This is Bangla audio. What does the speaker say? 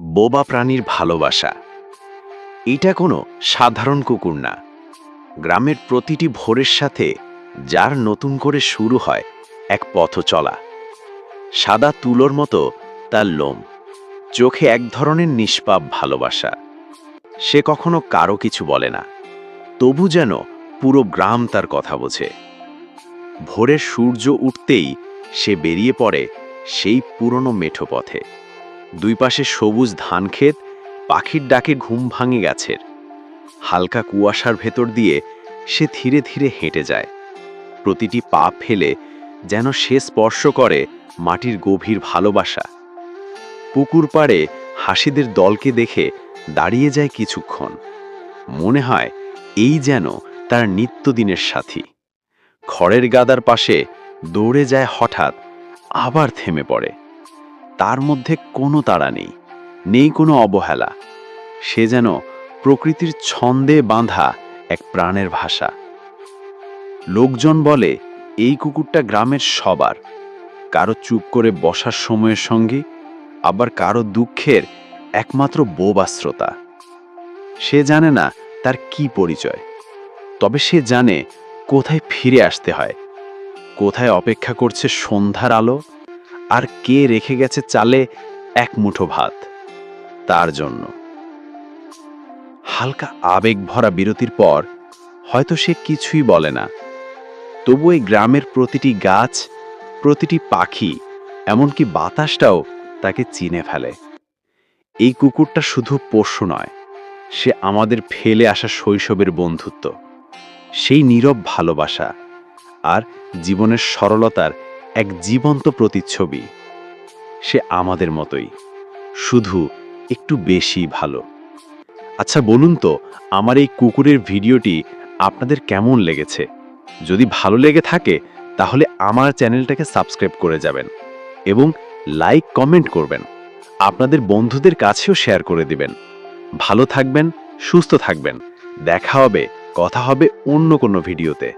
বোবা প্রাণীর ভালোবাসা। এটা কোনো সাধারণ কুকুর না। গ্রামের প্রতিটি ভোরের সাথে যার নতুন করে শুরু হয় এক পথ চলা। সাদা তুলোর মতো তার লোম, চোখে এক ধরনের নিষ্পাপ ভালোবাসা। সে কখনো কারো কিছু বলে না, তবু যেন পুরো গ্রাম তার কথা বোঝে। ভোরের সূর্য উঠতেই সে বেরিয়ে পড়ে সেই পুরনো মেঠো পথে। দুই পাশে সবুজ ধানক্ষেত, পাখির ডাকে ঘুম ভাঙে গাছের। হালকা কুয়াশার ভেতর দিয়ে সে ধীরে ধীরে হেঁটে যায়, প্রতিটি পা ফেলে যেন সে স্পর্শ করে মাটির গভীর ভালোবাসা। পুকুর পাড়ে হাসিদের দলকে দেখে দাঁড়িয়ে যায় কিছুক্ষণ। মনে হয় এই যেন তার নিত্যদিনের সাথী। খড়ের গাদার পাশে দৌড়ে যায় হঠাৎ, আবার থেমে পড়ে। তার মধ্যে কোনো তাড়া নেই, নেই কোনো অবহেলা। সে যেন প্রকৃতির ছন্দে বাঁধা এক প্রাণের ভাষা। লোকজন বলে এই কুকুরটা গ্রামের সবার, কারো চুপ করে বসার সময়ের সঙ্গী, আবার কারো দুঃখের একমাত্র বোবা শ্রোতা। সে জানে না তার কি পরিচয়, তবে সে জানে কোথায় ফিরে আসতে হয়, কোথায় অপেক্ষা করছে সন্ধ্যার আলো, আর কে রেখে গেছে চালে এক মুঠো ভাত তার জন্য। হালকা আবেগ ভরা বিরতির পর হয়তো সে কিছুই বলে না, তবু এই গ্রামের প্রতিটি গাছ, প্রতিটি পাখি, এমনকি বাতাসটাও তাকে চিনে ফেলে। এই কুকুরটা শুধু পোষ্য নয়, সে আমাদের ফেলে আসা শৈশবের বন্ধুত্ব, সেই নীরব ভালোবাসা আর জীবনের সরলতার এক জীবন্ত প্রতিচ্ছবি। সে আমাদের মতোই, শুধু একটু বেশি ভালো। আচ্ছা বলুন তো, আমার এই কুকুরের ভিডিওটি আপনাদের কেমন লেগেছে? যদি ভালো লেগে থাকে তাহলে আমার চ্যানেলটাকে সাবস্ক্রাইব করে যাবেন এবং লাইক কমেন্ট করবেন। আপনাদের বন্ধুদের কাছেও শেয়ার করে দিবেন। ভালো থাকবেন, সুস্থ থাকবেন। দেখা হবে, কথা হবে অন্য কোনো ভিডিওতে।